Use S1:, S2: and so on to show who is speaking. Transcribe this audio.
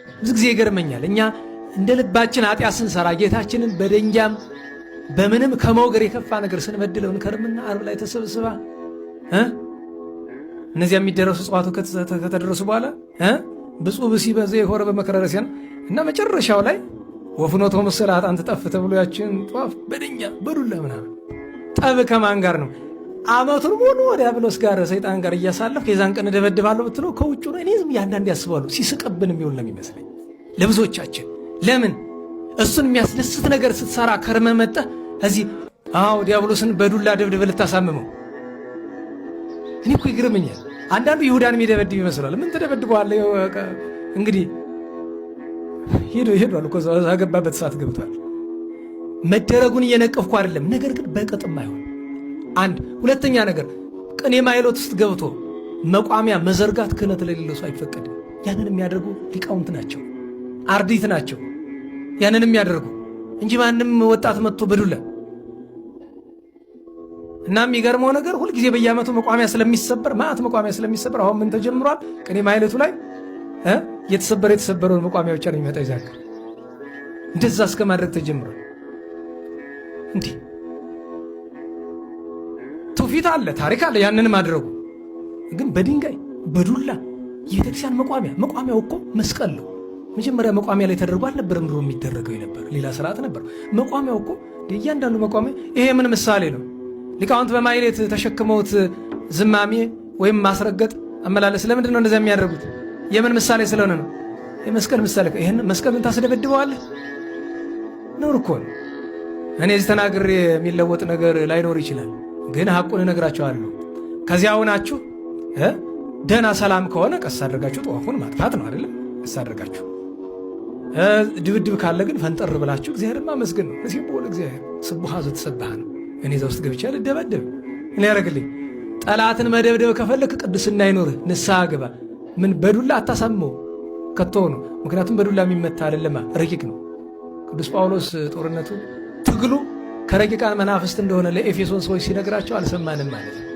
S1: ብዙ ጊዜ ይገርመኛል። እኛ እንደ ልባችን ኃጢአት ስንሰራ ጌታችንን በደንጊያም በምንም ከመውገር የከፋ ነገር ስንበድለው እንከርምና ዓርብ ላይ ተሰብስባ እነዚያ የሚደረሱ ጽዋቱ ከተደረሱ በኋላ ብፁዕ ብእሲ በዘ የሆረ በመከረ ረሲያን እና መጨረሻው ላይ ወፍኖቶ መሰላት አንተ ጠፍ ተብሎ ያችን ጧፍ በደንጊያ በዱላ ምናምን ጠብ ከማን ጋር ነው? ዓመቱን ሙሉ ዲያብሎስ ጋር ሰይጣን ጋር እያሳለፍ የዛን ቀን እደበድባለሁ ብትለው ከውጭ ነው። እኔ ዝም ያንዳንድ ያስባሉ ሲስቅብን የሚውል ነው የሚመስለኝ ለብዙዎቻችን። ለምን እሱን የሚያስደስት ነገር ስትሰራ ከርመ መጣ እዚህ ዲያብሎስን በዱላ ደብድበህ ልታሳምመው። እኔ እኮ ይገርመኛል። አንዳንዱ ይሁዳን የሚደበድብ ይመስላል። ምን ተደበድበዋል? እንግዲህ ሄዷል እኮ ገባበት ሰዓት ገብቷል። መደረጉን እየነቀፍኩ አይደለም፣ ነገር ግን በቅጥም አይሆን። አንድ ሁለተኛ ነገር ቅኔ ማይሎት ውስጥ ገብቶ መቋሚያ መዘርጋት ክህነት ለሌለው ሰው አይፈቀድም። ያንን የሚያደርጉ ሊቃውንት ናቸው፣ አርዲት ናቸው ያንን የሚያደርጉ እንጂ ማንም ወጣት መጥቶ በዱላ እና የሚገርመው ነገር ሁልጊዜ በየዓመቱ መቋሚያ ስለሚሰበር ማዕት መቋሚያ ስለሚሰበር አሁን ምን ተጀምሯል? ቅኔ ማይለቱ ላይ የተሰበረውን መቋሚያ ብቻ ነው የሚመጣ ይዛክር እንደዛ እስከ ማድረግ ተጀምሯል። እንዲህ ትውፊት አለ፣ ታሪክ አለ። ያንን ማድረጉ ግን በድንጋይ በዱላ የቤተክርስቲያን መቋሚያው እኮ መስቀል ነው። መጀመሪያ መቋሚያ ላይ ተደርጎ አልነበረም ድሮ የሚደረገው የነበር ሌላ ስርዓት ነበር። መቋሚያው እኮ እያንዳንዱ መቋሚያ ይሄ ምን ምሳሌ ነው? ሊቃውንት በማይሌት ተሸክመውት ዝማሜ ወይም ማስረገጥ አመላለስ ለምንድን ነው እንደዛ የሚያደርጉት? የምን ምሳሌ ስለሆነ ነው? የመስቀል ምሳሌ። ይሄን መስቀልን ታስደበድበዋለህ? ነውር እኮ ነው። እኔ እዚህ ተናግሬ የሚለወጥ ነገር ላይኖር ይችላል፣ ግን ሐቁን እነግራችኋለሁ። ከዚያው ናችሁ ደህና ሰላም ከሆነ ቀስ አድርጋችሁ ጠዋፉን ማጥፋት ነው አይደለም? ቀስ አድርጋችሁ ድብድብ ካለ ግን ፈንጠር ብላችሁ እግዚአብሔርን ማመስገን ነው። እዚህ ቦል እግዚአብሔር ስቡሃ ዘተሰብሐ ነው። እኔ እዛ ውስጥ ገብቼ ልደበደብ እኔ ያደርግልኝ። ጠላትን መደብደብ ከፈለክ ቅድስና አይኖርህ፣ ንስሐ ግባ። ምን በዱላ አታሳምመው ከቶ ነው። ምክንያቱም በዱላ የሚመታ አይደለማ፣ ረቂቅ ነው። ቅዱስ ጳውሎስ ጦርነቱ ትግሉ ከረቂቃን መናፍስት እንደሆነ ለኤፌሶን ሰዎች ሲነግራቸው አልሰማንም ማለት ነው።